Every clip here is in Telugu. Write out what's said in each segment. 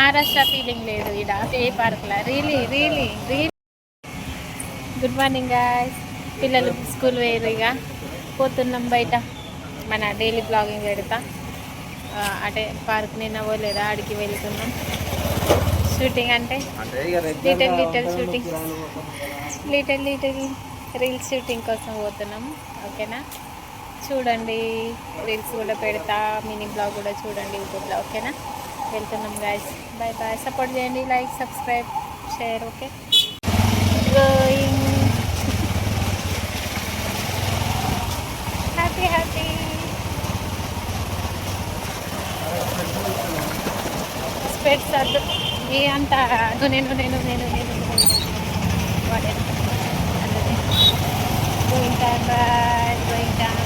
మహారాష్ట్ర ఫీలింగ్ లేదు ఇక్కడ ఏ పార్క్లా. Really good morning guys. పిల్లలు స్కూల్ వేరు ఇక పోతున్నాం బయట. మన డైలీ బ్లాగింగ్ పెడతా. అంటే పార్క్ నిన్న పోలేదా ఆడికి వెళ్తున్నాం. షూటింగ్ అంటే little shooting, little reels shooting కోసం పోతున్నాం. ఓకేనా, చూడండి. రీల్స్ కూడా పెడతా, మినీ బ్లాగ్ కూడా చూడండి యూట్యూబ్లో. ఓకేనా, వెళ్తున్నాం గాయ్స్. Bye bye. సపోర్ట్ చేయండి, like, subscribe, share. Okay, going. Happy స్పెట్స్ అద్దు ఏ అంత నేను going time. Bye, going time.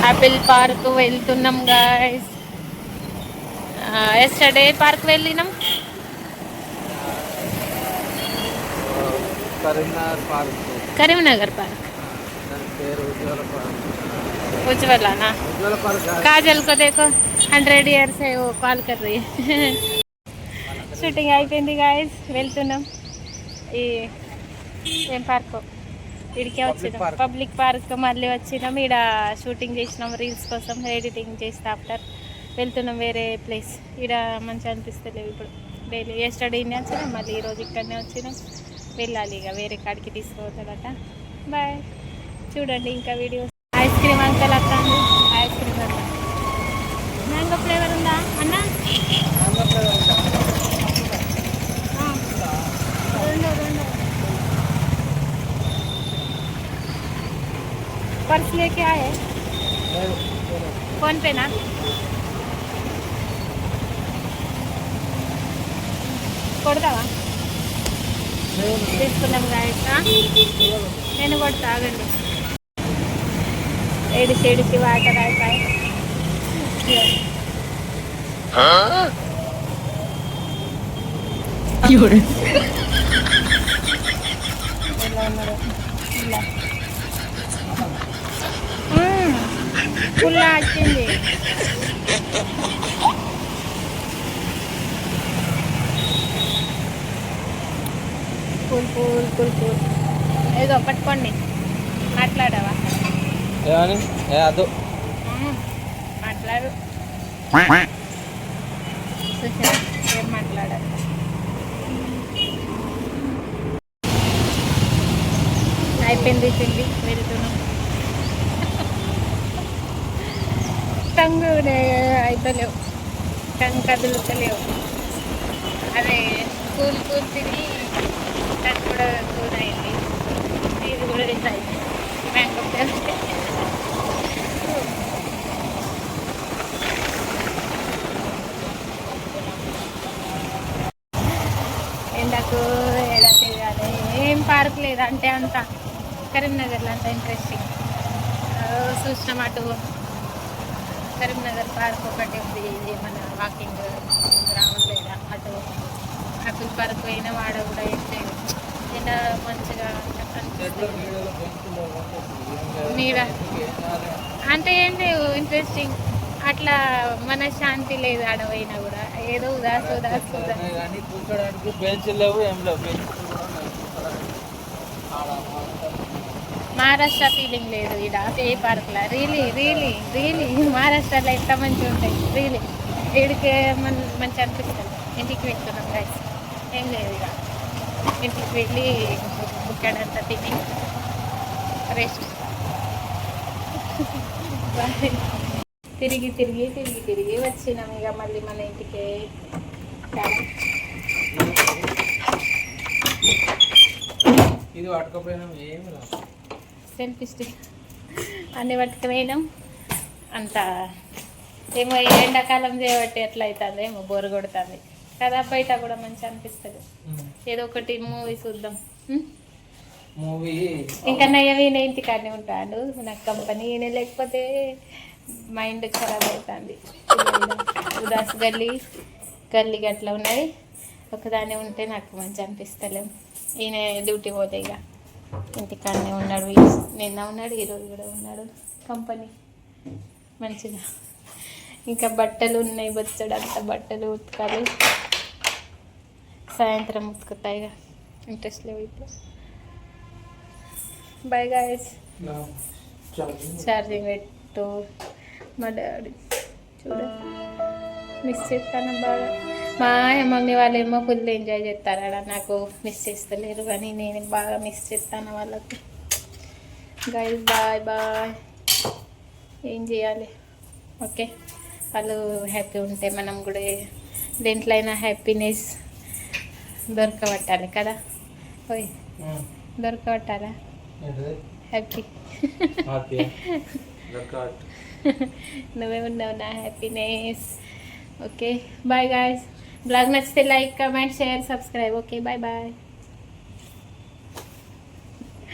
Apple park వెళ్తున్నాం గాయస్. ఎస్టర్డే పార్క్ వెళ్ళినాం. కరీంనగర్ పార్క్. उज्ज्वला ना, काजल को देखो 100 years है वो कॉल कर रही है. షూటింగ్ అయిపోయింది గాయస్, వెళ్తున్నాం. ఏం పార్క్ ఇడికే వచ్చినాం, పబ్లిక్ పార్క్. మళ్ళీ వచ్చినాం, ఇక్కడ షూటింగ్ చేసినాం రీల్స్ కోసం, ఎడిటింగ్ చేస్తే ఆఫ్టర్ వెళ్తున్నాం వేరే ప్లేస్. ఇక్కడ మంచిగా అనిపిస్తలేవు ఇప్పుడు. డైలీ ఎస్టర్డే ఇన్నే వచ్చినాం, మళ్ళీ ఈరోజు ఇక్కడనే వచ్చినాం. వెళ్ళాలి ఇక వేరే కాడికి తీసుకుపోతాడట. బాయ్, చూడండి ఇంకా వీడియోస్. ఐస్ క్రీమ్ అంకల్ వస్తాను. ఐస్ క్రీమ్ అంట మ్యాంగో ఫ్లేవర్ ఉందా అన్న? రెండు पर्स लेके आए? फोन पे ना? కొడతావా? తీసుకున్నాం గాయస్. నేను కొడతా, ఆగండి. ఏడిసి వాటర్ అయిపోయి పుల్లా వచ్చింది. కూల్ ఏదో పట్టుకోండి. మాట్లాడావా? మాట్లాడు. ఏం మాట్లాడాలి? అయిపోయింది పిండి, వెళ్తున్నాం. టంగు అయితలేవు, టంగు కదులుతలేవు. అదే కూల్ తిరిగి టంగు కూడా కూల్ అయింది. ఇది కూడా అయింది. మ్యాంగో ఎండకు ఎలా తిరగాలి? ఏం పార్క్ లేదు అంటే అంత కరీంనగర్లో అంత ఇంట్రెస్టింగ్. చూసినాం అటు కరీంనగర్ పార్క్ ఒకటి ఉంది, మన వాకింగ్ గ్రౌండ్ లేదా అటు యాపిల్ పార్క్ పోయిన వాడ కూడా ఏం లేదు. ఎండ మంచిగా అనిపిస్తుంది. నీడ అంటే ఏం లేవు ఇంట్రెస్టింగ్. అట్లా మన శాంతి లేదు ఆడపోయినా కూడా. ఏదో ఉదాసు మహారాష్ట్ర ఫీలింగ్ లేదు ఇక్కడ ఏ పార్క్లా. రియలీ మహారాష్ట్రలో ఎంత మంచిగా ఉంటాయి. రియలీ వీడికి మంచి అనిపిస్తుంది. ఇంటికి వెళ్తున్నాం గైస్. ఏం లేదు ఇక ఇంటికి వెళ్ళి ఇక్కడంతా తిని రెస్ట్. తిరిగి వచ్చినాం ఇక మళ్ళీ మన ఇంటికి. సెల్ఫీ స్టిక్ అన్నీ పట్టుకుపోయినాం. అంత ఏమో ఎండాకాలం చేయబట్టి ఎట్లా అవుతుంది, ఏమో బోరు కొడుతుంది కదా. బయట కూడా మంచిగా అనిపిస్తుంది. ఏదో ఒకటి మూవీ చూద్దాం. ఇంకా నయ్యవీనే ఇంటికాడనే ఉంటాడు, నాకు కంపెనీ లేకపోతే మైండ్ ఖరాబ్ అవుతుంది. ఉదాస్ గల్లీ గల్లీగా అట్లా ఉన్నది. ఒకదాన్ని ఉంటే నాకు మంచి అనిపిస్తలేము. ఈయన డ్యూటీ పోతే ఇక ఇంటికాడనే ఉన్నాడు. నిన్న ఉన్నాడు, ఈరోజు కూడా ఉన్నాడు. కంపెనీ మంచిగా. ఇంకా బట్టలు ఉన్నాయి, బొచ్చడంత బట్టలు ఉతకాలి. సాయంత్రం ఉతుకుతాయి ఇక, ఇంట్రెస్ట్ లేవు ఇప్పుడు. By guys. ఛార్జింగ్ పెట్టు. మా డాడీ చూడ మిస్ చేస్తాను బాగా. మా మమ్మీ వాళ్ళేమో ఫుల్ ఎంజాయ్ చేస్తారా, నాకు మిస్ చేస్తలేరు, కానీ నేను బాగా మిస్ చేస్తాను వాళ్ళకు. Guys bye bye. ఏం చేయాలి, ఓకే. వాళ్ళు హ్యాపీ ఉంటే మనం కూడా దేంట్లో అయినా హ్యాపీనెస్ దొరకబట్టాలి కదా. ఓయ్ దొరకబట్టాలా హ్యాపీ. నువ్వే ఉన్నావు నా happiness. Okay bye guys. Blog నచ్చితే like, comment, share, subscribe. Okay bye bye.